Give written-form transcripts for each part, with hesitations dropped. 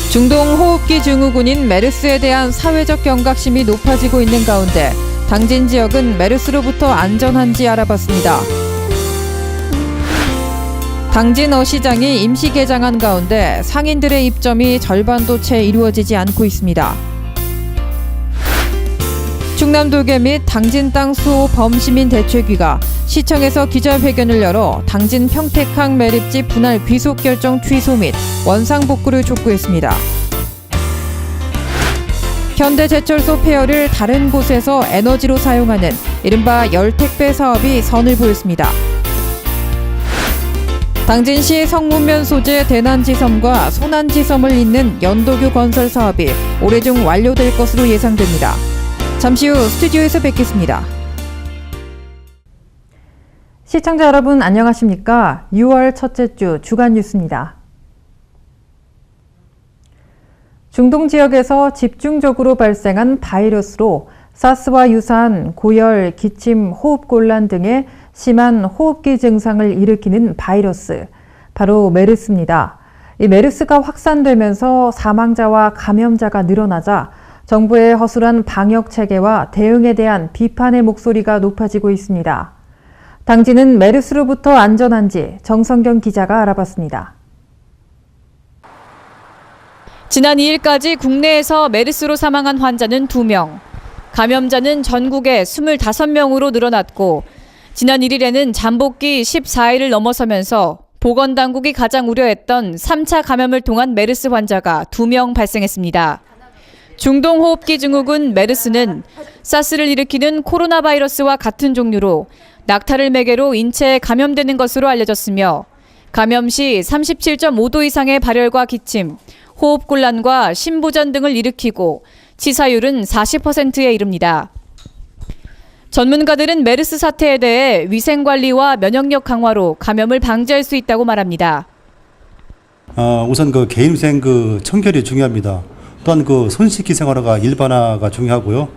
중동 호흡기 증후군인 메르스에 대한 사회적 경각심이 높아지고 있는 가운데 당진 지역은 메르스로부터 안전한지 알아봤습니다. 당진 어시장이 임시 개장한 가운데 상인들의 입점이 절반도 채 이루어지지 않고 있습니다. 충남도계 및 당진 땅 수호 범시민 대책위가 시청에서 기자회견을 열어 당진 평택항 매립지 분할 귀속 결정 취소 및 원상 복구를 촉구했습니다. 현대제철소 폐열을 다른 곳에서 에너지로 사용하는 이른바 열택배 사업이 선을 보였습니다. 당진시 성문면 소재 대난지섬과 소난지섬을 잇는 연도교 건설 사업이 올해 중 완료될 것으로 예상됩니다. 잠시 후 스튜디오에서 뵙겠습니다. 시청자 여러분 안녕하십니까? 6월 첫째 주 주간 뉴스입니다. 중동 지역에서 집중적으로 발생한 바이러스로 사스와 유사한 고열, 기침, 호흡곤란 등의 심한 호흡기 증상을 일으키는 바이러스, 바로 메르스입니다. 이 메르스가 확산되면서 사망자와 감염자가 늘어나자 정부의 허술한 방역 체계와 대응에 대한 비판의 목소리가 높아지고 있습니다. 당진은 메르스로부터 안전한지 정성경 기자가 알아봤습니다. 지난 2일까지 국내에서 메르스로 사망한 환자는 2명, 감염자는 전국에 25명으로 늘어났고 지난 1일에는 잠복기 14일을 넘어서면서 보건당국이 가장 우려했던 3차 감염을 통한 메르스 환자가 2명 발생했습니다. 중동호흡기 증후군 메르스는 사스를 일으키는 코로나 바이러스와 같은 종류로 낙타를 매개로 인체에 감염되는 것으로 알려졌으며 감염 시 37.5도 이상의 발열과 기침, 호흡곤란과 심부전 등을 일으키고 치사율은 40%에 이릅니다. 전문가들은 메르스 사태에 대해 위생관리와 면역력 강화로 감염을 방지할 수 있다고 말합니다. 우선 개인위생 청결이 중요합니다. 또한 손 씻기 생활화가 일반화가 중요하고요.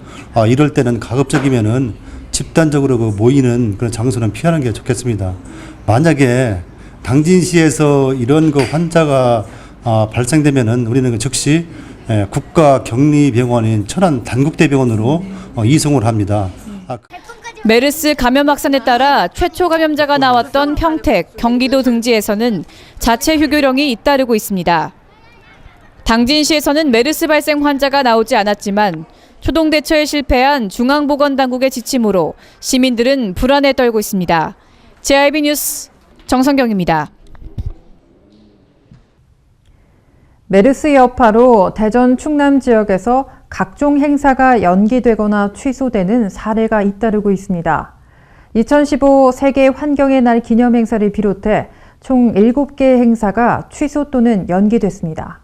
이럴 때는 가급적이면은 집단적으로 모이는 그런 장소는 피하는 게 좋겠습니다. 만약에 당진시에서 이런 환자가 발생되면은 우리는 즉시 국가격리병원인 천안 단국대병원으로 이송을 합니다. 메르스 감염 확산에 따라 최초 감염자가 나왔던 평택, 경기도 등지에서는 자체 휴교령이 잇따르고 있습니다. 당진시에서는 메르스 발생 환자가 나오지 않았지만 초동 대처에 실패한 중앙보건당국의 지침으로 시민들은 불안에 떨고 있습니다. JIB 뉴스 정성경입니다. 메르스 여파로 대전 충남 지역에서 각종 행사가 연기되거나 취소되는 사례가 잇따르고 있습니다. 2015 세계 환경의 날 기념 행사를 비롯해 총 7개 행사가 취소 또는 연기됐습니다.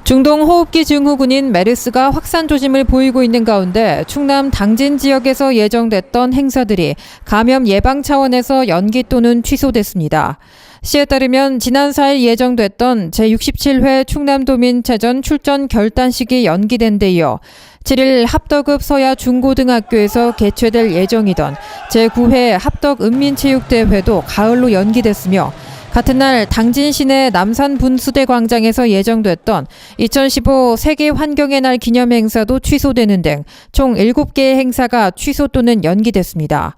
중동 호흡기 증후군인 메르스가 확산 조짐을 보이고 있는 가운데 충남 당진 지역에서 예정됐던 행사들이 감염 예방 차원에서 연기 또는 취소됐습니다. 시에 따르면 지난 4일 예정됐던 제67회 충남도민체전 출전 결단식이 연기된 데 이어 7일 합덕읍 서야 중고등학교에서 개최될 예정이던 제9회 합덕 은민체육대회도 가을로 연기됐으며 같은 날 당진 시내 남산 분수대 광장에서 예정됐던 2015 세계 환경의 날 기념 행사도 취소되는 등 총 7개의 행사가 취소 또는 연기됐습니다.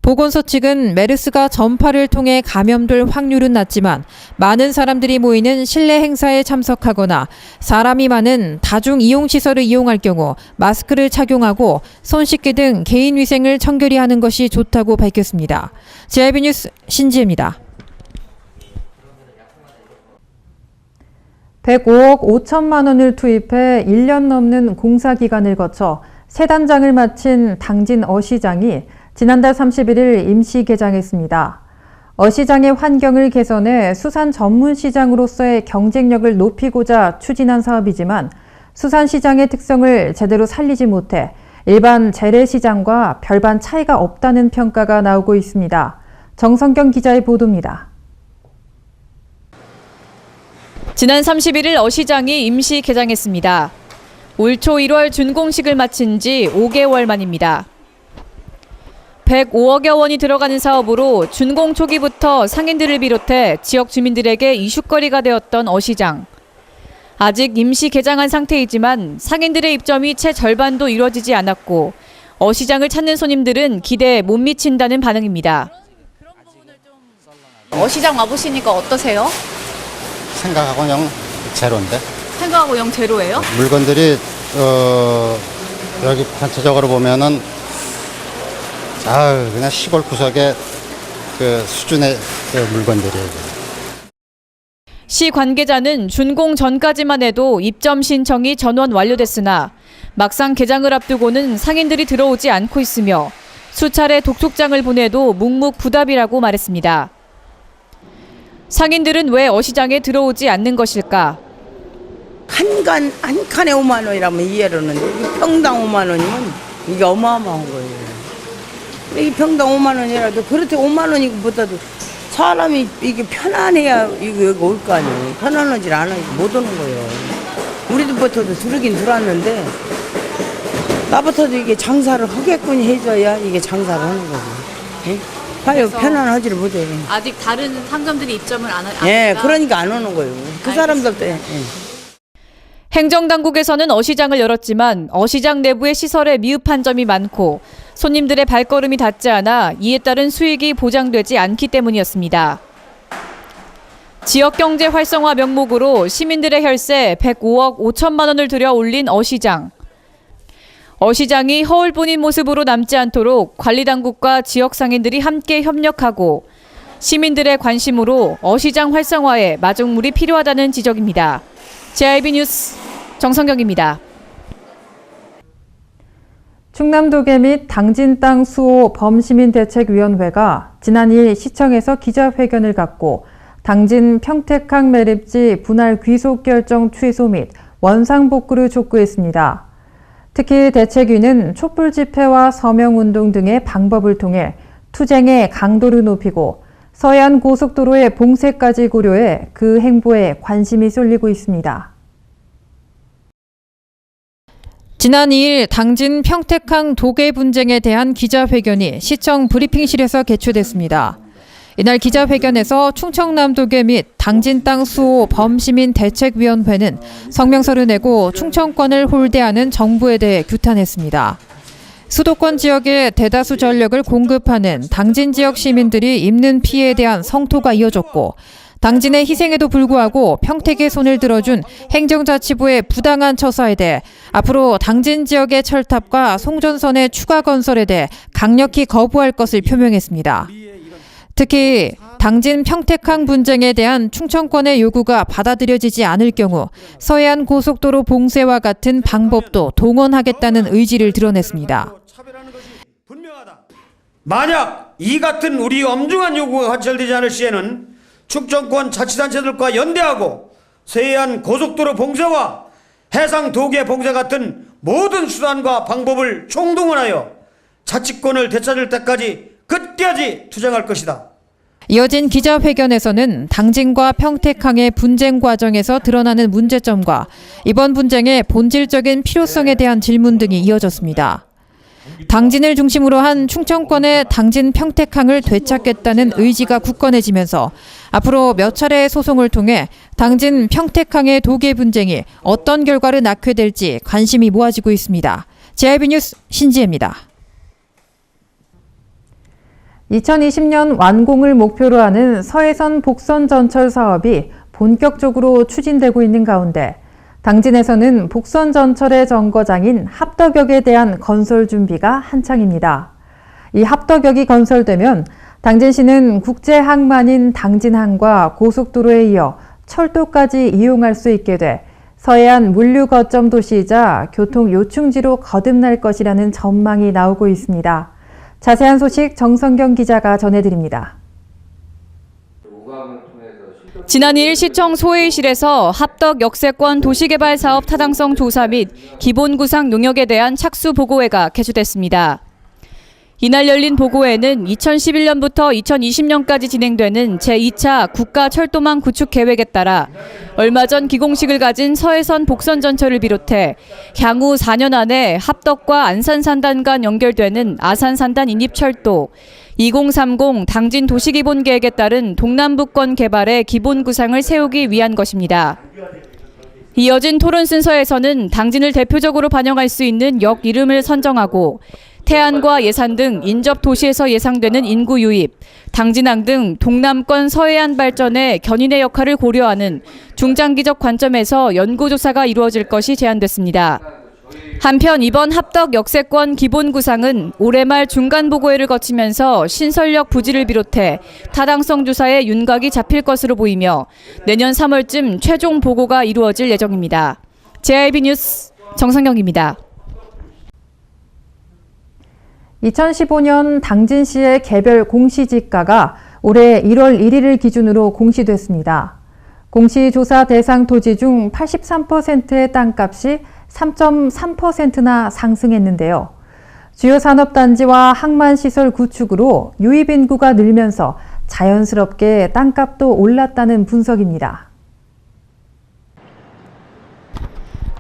보건소 측은 메르스가 전파를 통해 감염될 확률은 낮지만 많은 사람들이 모이는 실내 행사에 참석하거나 사람이 많은 다중 이용시설을 이용할 경우 마스크를 착용하고 손 씻기 등 개인 위생을 청결히 하는 것이 좋다고 밝혔습니다. JIB 뉴스 신지혜입니다. 105억 5천만 원을 투입해 1년 넘는 공사 기간을 거쳐 새 단장을 마친 당진 어시장이 지난달 31일 임시 개장했습니다. 어시장의 환경을 개선해 수산 전문 시장으로서의 경쟁력을 높이고자 추진한 사업이지만 수산시장의 특성을 제대로 살리지 못해 일반 재래시장과 별반 차이가 없다는 평가가 나오고 있습니다. 정성경 기자의 보도입니다. 지난 31일 어시장이 임시 개장했습니다. 올 초 1월 준공식을 마친 지 5개월 만입니다. 105억여 원이 들어가는 사업으로 준공 초기부터 상인들을 비롯해 지역 주민들에게 이슈거리가 되었던 어시장. 아직 임시 개장한 상태이지만 상인들의 입점이 채 절반도 이루어지지 않았고 어시장을 찾는 손님들은 기대에 못 미친다는 반응입니다. 어시장 와보시니까 어떠세요? 생각하고 영 제로인데 생각하고 영 제로예요? 물건들이 여기 전체적으로 보면은 그냥 시골 구석의 그 수준의 그 물건들이에요. 시 관계자는 준공 전까지만 해도 입점 신청이 전원 완료됐으나 막상 개장을 앞두고는 상인들이 들어오지 않고 있으며 수차례 독촉장을 보내도 묵묵부답이라고 말했습니다. 상인들은 왜 어시장에 들어오지 않는 것일까? 한 칸에 5만 원이라면 이해를 하는데 이 평당 5만 원이면 이게 어마어마한 거예요. 이 평당 5만 원이라도 그렇게 5만 원이보다도 사람이 이게 편안해야 이거 여기 올 거 아니에요. 편안하지 않으니까 못 오는 거예요. 우리들부터도 들어긴 들어왔는데 나부터도 이게 장사를 하겠군 해줘야 이게 장사를 하는 거고. 예? 봐요, 편안하지를 못해. 아직 다른 상점들이 입점을 안 하니까. 예, 그러니까 안 오는 거예요. 그 사람들도. 예. 행정당국에서는 어시장을 열었지만 어시장 내부의 시설에 미흡한 점이 많고 손님들의 발걸음이 닿지 않아 이에 따른 수익이 보장되지 않기 때문이었습니다. 지역경제 활성화 명목으로 시민들의 혈세 105억 5천만 원을 들여 올린 어시장. 어시장이 허울뿐인 모습으로 남지 않도록 관리당국과 지역 상인들이 함께 협력하고 시민들의 관심으로 어시장 활성화에 마중물이 필요하다는 지적입니다. JIB 뉴스 정성경입니다. 충남도계 및 당진 땅 수호 범시민대책위원회가 지난 2일 시청에서 기자회견을 갖고 당진 평택항 매립지 분할 귀속 결정 취소 및 원상복구를 촉구했습니다. 특히 대책위는 촛불 집회와 서명운동 등의 방법을 통해 투쟁의 강도를 높이고 서해안 고속도로의 봉쇄까지 고려해 그 행보에 관심이 쏠리고 있습니다. 지난 2일 당진 평택항 도계 분쟁에 대한 기자회견이 시청 브리핑실에서 개최됐습니다. 이날 기자회견에서 충청남도계 및 당진 땅 수호 범시민 대책위원회는 성명서를 내고 충청권을 홀대하는 정부에 대해 규탄했습니다. 수도권 지역에 대다수 전력을 공급하는 당진 지역 시민들이 입는 피해에 대한 성토가 이어졌고 당진의 희생에도 불구하고 평택에 손을 들어준 행정자치부의 부당한 처사에 대해 앞으로 당진 지역의 철탑과 송전선의 추가 건설에 대해 강력히 거부할 것을 표명했습니다. 특히 당진 평택항 분쟁에 대한 충청권의 요구가 받아들여지지 않을 경우 서해안 고속도로 봉쇄와 같은 방법도 동원하겠다는 의지를 드러냈습니다. 만약 이 같은 우리 엄중한 요구가 관철되지 않을 시에는 충청권 자치단체들과 연대하고 서해안 고속도로 봉쇄와 해상 도계 봉쇄 같은 모든 수단과 방법을 총동원하여 자치권을 되찾을 때까지 끝까지 투쟁할 것이다. 이어진 기자회견에서는 당진과 평택항의 분쟁 과정에서 드러나는 문제점과 이번 분쟁의 본질적인 필요성에 대한 질문 등이 이어졌습니다. 당진을 중심으로 한 충청권의 당진 평택항을 되찾겠다는 의지가 굳건해지면서 앞으로 몇 차례의 소송을 통해 당진 평택항의 도계 분쟁이 어떤 결과를 낳게 될지 관심이 모아지고 있습니다. JIB 뉴스 신지혜입니다. 2020년 완공을 목표로 하는 서해선 복선 전철 사업이 본격적으로 추진되고 있는 가운데 당진에서는 복선 전철의 정거장인 합덕역에 대한 건설 준비가 한창입니다. 이 합덕역이 건설되면 당진시는 국제항만인 당진항과 고속도로에 이어 철도까지 이용할 수 있게 돼 서해안 물류 거점 도시이자 교통 요충지로 거듭날 것이라는 전망이 나오고 있습니다. 자세한 소식 정성경 기자가 전해드립니다. 지난 2일 시청 소회의실에서 합덕 역세권 도시개발 사업 타당성 조사 및 기본구상 용역에 대한 착수 보고회가 개최됐습니다. 이날 열린 보고회는 2011년부터 2020년까지 진행되는 제2차 국가철도망 구축 계획에 따라 얼마 전 기공식을 가진 서해선 복선전철을 비롯해 향후 4년 안에 합덕과 안산산단 간 연결되는 아산산단 인입철도, 2030 당진 도시기본계획에 따른 동남북권 개발의 기본 구상을 세우기 위한 것입니다. 이어진 토론 순서에서는 당진을 대표적으로 반영할 수 있는 역 이름을 선정하고 태안과 예산 등 인접 도시에서 예상되는 인구 유입, 당진항 등 동남권 서해안 발전의 견인의 역할을 고려하는 중장기적 관점에서 연구조사가 이루어질 것이 제안됐습니다. 한편 이번 합덕 역세권 기본 구상은 올해 말 중간 보고회를 거치면서 신설역 부지를 비롯해 타당성 조사에 윤곽이 잡힐 것으로 보이며 내년 3월쯤 최종 보고가 이루어질 예정입니다. JIB 뉴스 정성경입니다. 2015년 당진시의 개별 공시지가가 올해 1월 1일을 기준으로 공시됐습니다. 공시조사 대상 토지 중 83%의 땅값이 3.3%나 상승했는데요. 주요 산업단지와 항만시설 구축으로 유입인구가 늘면서 자연스럽게 땅값도 올랐다는 분석입니다.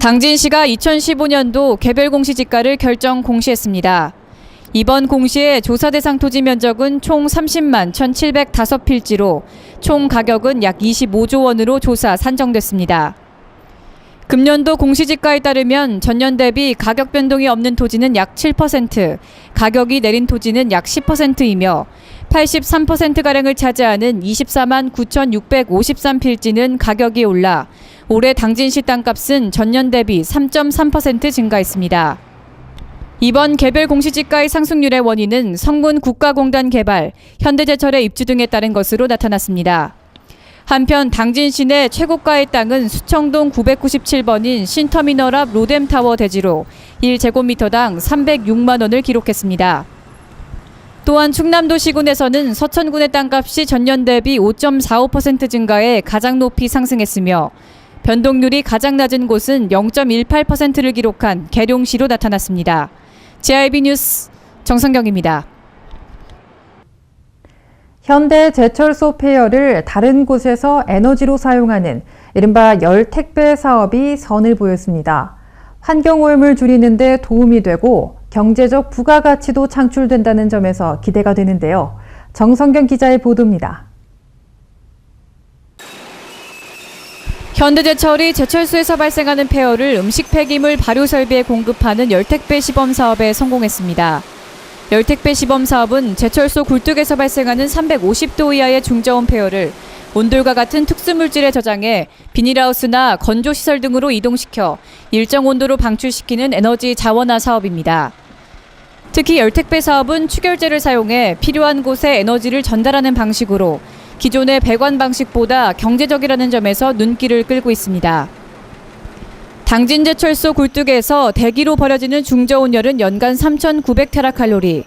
당진시가 2015년도 개별 공시지가를 결정 공시했습니다. 이번 공시의 조사 대상 토지 면적은 총 30만 1,705필지로 총 가격은 약 25조 원으로 조사 산정됐습니다. 금년도 공시지가에 따르면 전년 대비 가격 변동이 없는 토지는 약 7%, 가격이 내린 토지는 약 10%이며 83%가량을 차지하는 24만 9,653필지는 가격이 올라 올해 당진시 땅값은 전년 대비 3.3% 증가했습니다. 이번 개별 공시지가의 상승률의 원인은 성문 국가공단 개발, 현대제철의 입주 등에 따른 것으로 나타났습니다. 한편 당진 시내 최고가의 땅은 수청동 997번인 신터미널 앞 로뎀타워 대지로 1제곱미터당 306만 원을 기록했습니다. 또한 충남도 시군에서는 서천군의 땅값이 전년 대비 5.45% 증가해 가장 높이 상승했으며 변동률이 가장 낮은 곳은 0.18%를 기록한 계룡시로 나타났습니다. JIB 뉴스 정성경입니다. 현대제철소 폐열을 다른 곳에서 에너지로 사용하는 이른바 열택배 사업이 선을 보였습니다. 환경오염을 줄이는 데 도움이 되고 경제적 부가가치도 창출된다는 점에서 기대가 되는데요. 정성경 기자의 보도입니다. 현대제철이 제철소에서 발생하는 폐열을 음식 폐기물 발효 설비에 공급하는 열택배 시범 사업에 성공했습니다. 열택배 시범 사업은 제철소 굴뚝에서 발생하는 350도 이하의 중저온 폐열을 온돌과 같은 특수물질에 저장해 비닐하우스나 건조시설 등으로 이동시켜 일정 온도로 방출시키는 에너지 자원화 사업입니다. 특히 열택배 사업은 추결제를 사용해 필요한 곳에 에너지를 전달하는 방식으로 기존의 배관 방식보다 경제적이라는 점에서 눈길을 끌고 있습니다. 당진제철소 굴뚝에서 대기로 버려지는 중저온열은 연간 3,900테라칼로리.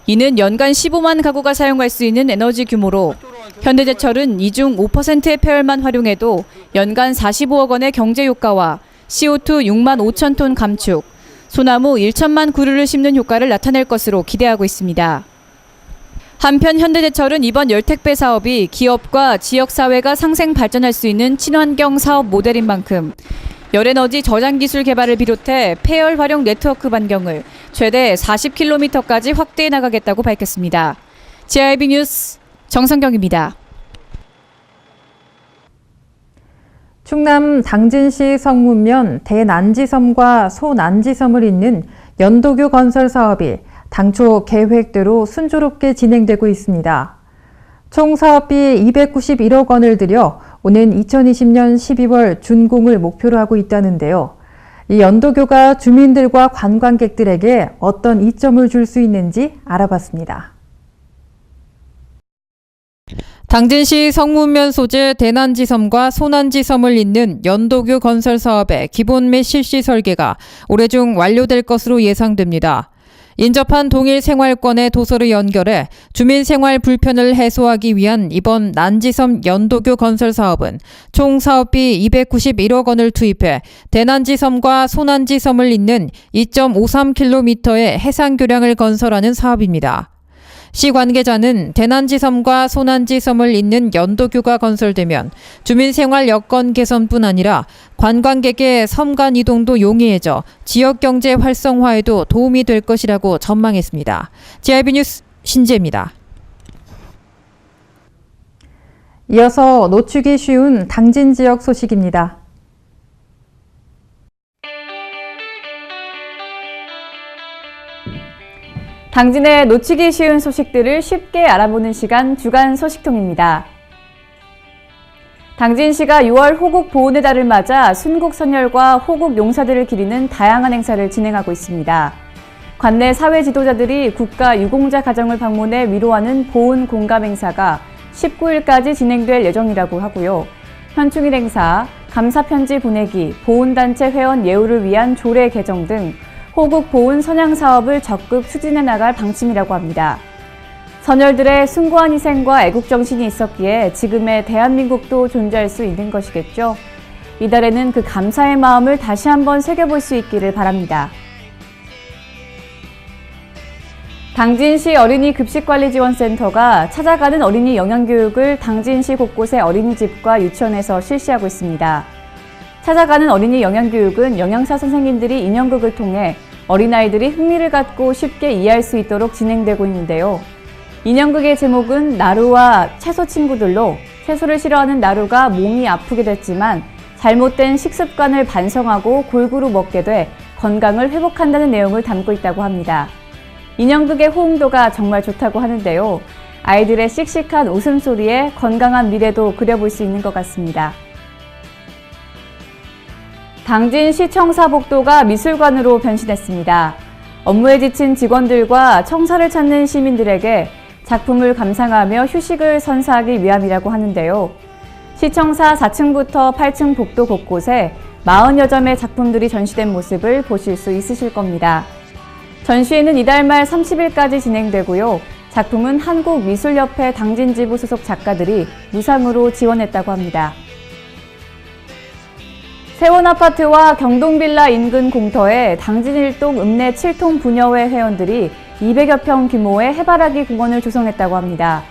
이는 연간 15만 가구가 사용할 수 있는 에너지 규모로 현대제철은 이 중 5%의 폐열만 활용해도 연간 45억 원의 경제 효과와 CO2 6만 5천 톤 감축, 소나무 1천만 그루를 심는 효과를 나타낼 것으로 기대하고 있습니다. 한편 현대제철은 이번 열택배 사업이 기업과 지역사회가 상생 발전할 수 있는 친환경 사업 모델인 만큼 열에너지 저장 기술 개발을 비롯해 폐열 활용 네트워크 반경을 최대 40km까지 확대해 나가겠다고 밝혔습니다. JIB 뉴스 정성경입니다. 충남 당진시 성문면 대난지섬과 소난지섬을 잇는 연도교 건설 사업이 당초 계획대로 순조롭게 진행되고 있습니다. 총 사업비 291억 원을 들여 오는 2020년 12월 준공을 목표로 하고 있다는데요. 이 연도교가 주민들과 관광객들에게 어떤 이점을 줄 수 있는지 알아봤습니다. 당진시 성문면 소재 대난지섬과 소난지섬을 잇는 연도교 건설 사업의 기본 및 실시 설계가 올해 중 완료될 것으로 예상됩니다. 인접한 동일 생활권의 도서를 연결해 주민 생활 불편을 해소하기 위한 이번 난지섬 연도교 건설 사업은 총 사업비 291억 원을 투입해 대난지섬과 소난지섬을 잇는 2.53km의 해상교량을 건설하는 사업입니다. 시 관계자는 대난지섬과 소난지섬을 잇는 연도교가 건설되면 주민생활 여건 개선뿐 아니라 관광객의 섬 간 이동도 용이해져 지역경제 활성화에도 도움이 될 것이라고 전망했습니다. GIB 뉴스 신지혜입니다. 이어서 놓치기 쉬운 당진 지역 소식입니다. 당진의 놓치기 쉬운 소식들을 쉽게 알아보는 시간 주간 소식통입니다. 당진시가 6월 호국 보훈의 달을 맞아 순국선열과 호국 용사들을 기리는 다양한 행사를 진행하고 있습니다. 관내 사회 지도자들이 국가 유공자 가정을 방문해 위로하는 보훈 공감 행사가 19일까지 진행될 예정이라고 하고요. 현충일 행사, 감사편지 보내기, 보훈단체 회원 예우를 위한 조례 개정 등 호국 보훈 선양 사업을 적극 추진해 나갈 방침이라고 합니다. 선열들의 숭고한 희생과 애국정신이 있었기에 지금의 대한민국도 존재할 수 있는 것이겠죠. 이달에는 그 감사의 마음을 다시 한번 새겨볼 수 있기를 바랍니다. 당진시 어린이 급식관리지원센터가 찾아가는 어린이 영양교육을 당진시 곳곳의 어린이집과 유치원에서 실시하고 있습니다. 찾아가는 어린이 영양교육은 영양사 선생님들이 인형극을 통해 어린아이들이 흥미를 갖고 쉽게 이해할 수 있도록 진행되고 있는데요. 인형극의 제목은 나루와 채소 친구들로 채소를 싫어하는 나루가 몸이 아프게 됐지만 잘못된 식습관을 반성하고 골고루 먹게 돼 건강을 회복한다는 내용을 담고 있다고 합니다. 인형극의 호응도가 정말 좋다고 하는데요. 아이들의 씩씩한 웃음소리에 건강한 미래도 그려볼 수 있는 것 같습니다. 당진시 청사복도가 미술관으로 변신했습니다. 업무에 지친 직원들과 청사를 찾는 시민들에게 작품을 감상하며 휴식을 선사하기 위함이라고 하는데요. 시청사 4층부터 8층 복도 곳곳에 40여 점의 작품들이 전시된 모습을 보실 수 있으실 겁니다. 전시회는 이달 말 30일까지 진행되고요. 작품은 한국미술협회 당진지부 소속 작가들이 무상으로 지원했다고 합니다. 세원아파트와 경동빌라 인근 공터에 당진일동 읍내 7통 부녀회 회원들이 200여 평 규모의 해바라기 공원을 조성했다고 합니다.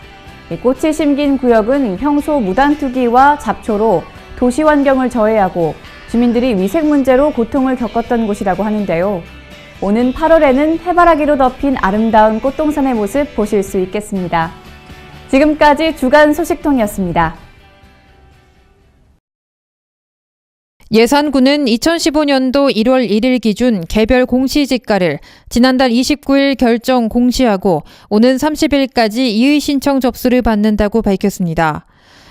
꽃이 심긴 구역은 평소 무단투기와 잡초로 도시 환경을 저해하고 주민들이 위생 문제로 고통을 겪었던 곳이라고 하는데요. 오는 8월에는 해바라기로 덮인 아름다운 꽃동산의 모습 보실 수 있겠습니다. 지금까지 주간 소식통이었습니다. 예산군은 2015년도 1월 1일 기준 개별 공시지가를 지난달 29일 결정 공시하고 오는 30일까지 이의 신청 접수를 받는다고 밝혔습니다.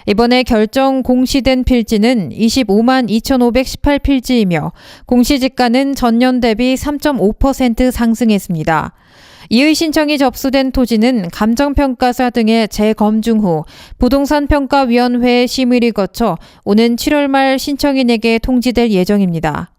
이번에 결정 공시된 필지는 25만 2,518필지이며 공시지가는 전년 대비 3.5% 상승했습니다. 이의 신청이 접수된 토지는 감정평가사 등의 재검증 후 부동산평가위원회의 심의를 거쳐 오는 7월 말 신청인에게 통지될 예정입니다.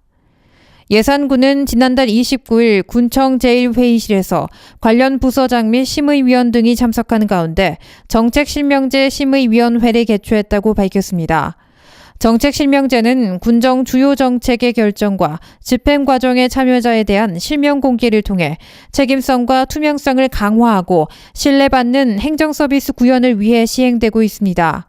예산군은 지난달 29일 군청 제1회의실에서 관련 부서장 및 심의위원 등이 참석한 가운데 정책실명제 심의위원회를 개최했다고 밝혔습니다. 정책실명제는 군정 주요 정책의 결정과 집행 과정의 참여자에 대한 실명 공개를 통해 책임성과 투명성을 강화하고 신뢰받는 행정서비스 구현을 위해 시행되고 있습니다.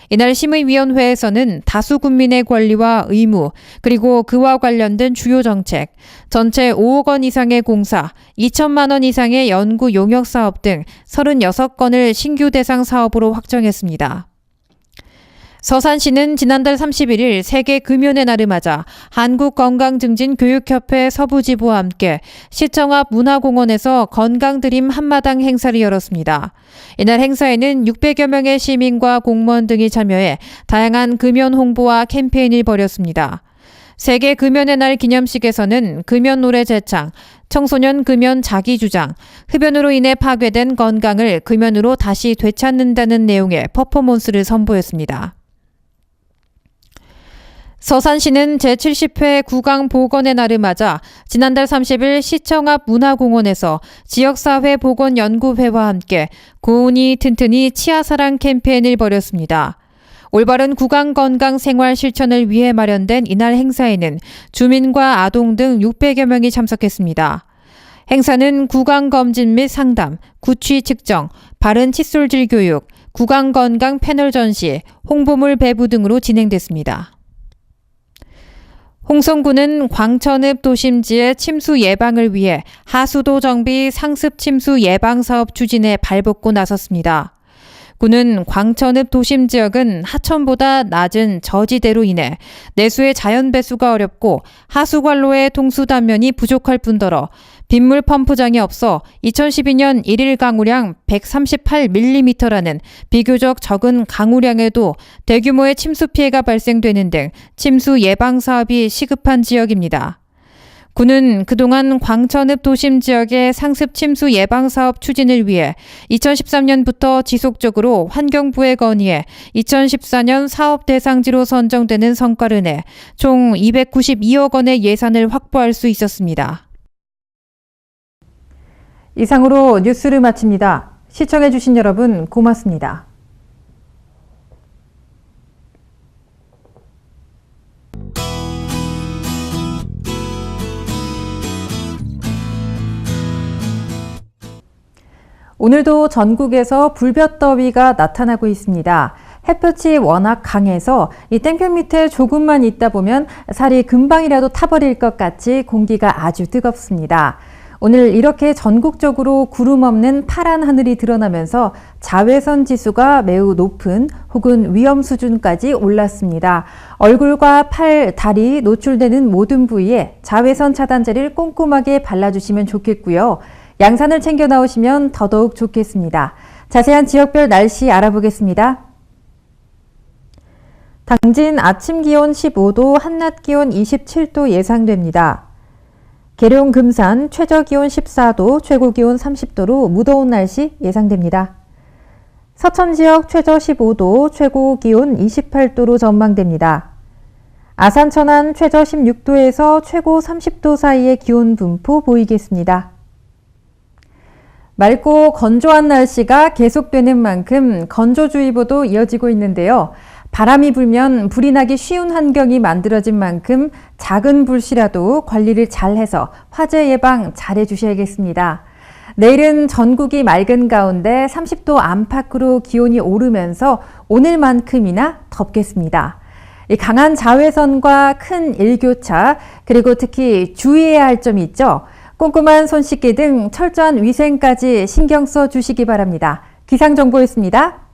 이날 심의위원회에서는 다수 군민의 권리와 의무, 그리고 그와 관련된 주요 정책, 전체 5억 원 이상의 공사, 2천만 원 이상의 연구 용역 사업 등 36건을 신규 대상 사업으로 확정했습니다. 서산시는 지난달 31일 세계 금연의 날을 맞아 한국건강증진교육협회 서부지부와 함께 시청 앞 문화공원에서 건강드림 한마당 행사를 열었습니다. 이날 행사에는 600여 명의 시민과 공무원 등이 참여해 다양한 금연 홍보와 캠페인을 벌였습니다. 세계 금연의 날 기념식에서는 금연 노래 제창, 청소년 금연 자기주장, 흡연으로 인해 파괴된 건강을 금연으로 다시 되찾는다는 내용의 퍼포먼스를 선보였습니다. 서산시는 제70회 구강보건의 날을 맞아 지난달 30일 시청 앞 문화공원에서 지역사회 보건연구회와 함께 고운이 튼튼이 치아사랑 캠페인을 벌였습니다. 올바른 구강건강 생활 실천을 위해 마련된 이날 행사에는 주민과 아동 등 600여 명이 참석했습니다. 행사는 구강검진 및 상담, 구취 측정, 바른 칫솔질 교육, 구강건강 패널 전시, 홍보물 배부 등으로 진행됐습니다. 홍성군은 광천읍 도심지의 침수 예방을 위해 하수도 정비 상습 침수 예방 사업 추진에 발벗고 나섰습니다. 군은 광천읍 도심 지역은 하천보다 낮은 저지대로 인해 내수의 자연 배수가 어렵고 하수관로의 통수 단면이 부족할 뿐더러 빗물 펌프장이 없어 2012년 1일 강우량 138mm라는 비교적 적은 강우량에도 대규모의 침수 피해가 발생되는 등 침수 예방 사업이 시급한 지역입니다. 군은 그동안 광천읍 도심 지역의 상습 침수 예방 사업 추진을 위해 2013년부터 지속적으로 환경부에 건의해 2014년 사업 대상지로 선정되는 성과를 내 총 292억 원의 예산을 확보할 수 있었습니다. 이상으로 뉴스를 마칩니다. 시청해주신 여러분 고맙습니다. 오늘도 전국에서 불볕더위가 나타나고 있습니다. 햇볕이 워낙 강해서 이 땡볕 밑에 조금만 있다 보면 살이 금방이라도 타버릴 것 같이 공기가 아주 뜨겁습니다. 오늘 이렇게 전국적으로 구름 없는 파란 하늘이 드러나면서 자외선 지수가 매우 높은 혹은 위험 수준까지 올랐습니다. 얼굴과 팔, 다리 노출되는 모든 부위에 자외선 차단제를 꼼꼼하게 발라주시면 좋겠고요. 양산을 챙겨 나오시면 더더욱 좋겠습니다. 자세한 지역별 날씨 알아보겠습니다. 당진 아침 기온 15도, 한낮 기온 27도 예상됩니다. 계룡 금산 최저 기온 14도, 최고 기온 30도로 무더운 날씨 예상됩니다. 서천 지역 최저 15도, 최고 기온 28도로 전망됩니다. 아산 천안 최저 16도에서 최고 30도 사이의 기온 분포 보이겠습니다. 맑고 건조한 날씨가 계속되는 만큼 건조주의보도 이어지고 있는데요. 바람이 불면 불이 나기 쉬운 환경이 만들어진 만큼 작은 불씨라도 관리를 잘해서 화재 예방 잘 해주셔야겠습니다. 내일은 전국이 맑은 가운데 30도 안팎으로 기온이 오르면서 오늘만큼이나 덥겠습니다. 이 강한 자외선과 큰 일교차, 그리고 특히 주의해야 할 점이 있죠. 꼼꼼한 손 씻기 등 철저한 위생까지 신경 써 주시기 바랍니다. 기상정보였습니다.